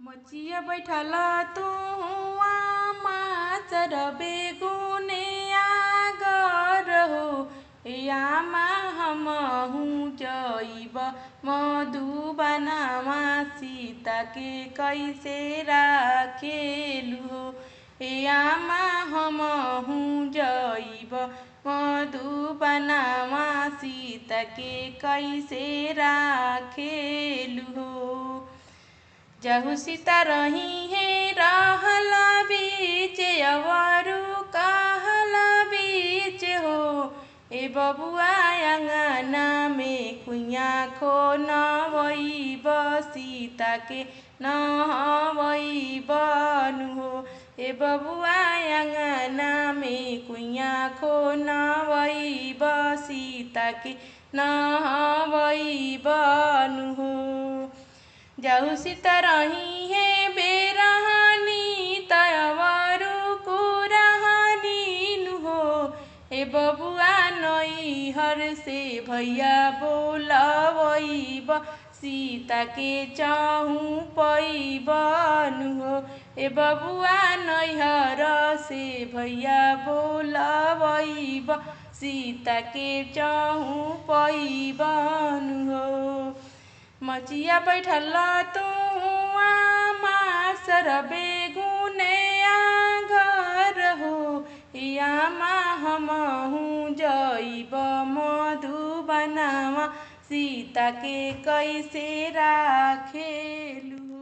मचिया बैठल तू माचर बेगुने आगर हो यामा हमहू जइब मधुबनावा सीता के कैसे राखेलु हो यामा हमहू जइब मधुबनावा सीता के कैसे राखेलु हो। जहु सीता रही है रहल बीच अवरु कहल बीच हो ए बबुआ अंगना में कुइया खो नवइब सीता के नवइब हो ए बबुआ अंगना में कुइया खो नवइब सीता के नवइब हो। जहु सीता रही है बेरहनी तयवरु कुरहनी हो ए बबुआ नैहर से भैया बोलबइब सीता के चाहू पैब हो ए बबुआ नैहर से भैया बोलबइब सीता के चाहू पैब हो। मचिया बैठल तू मासर बेगुने आगर हो यामा हमहू जइब मधुबनावा सीता के कैसे राखेलु।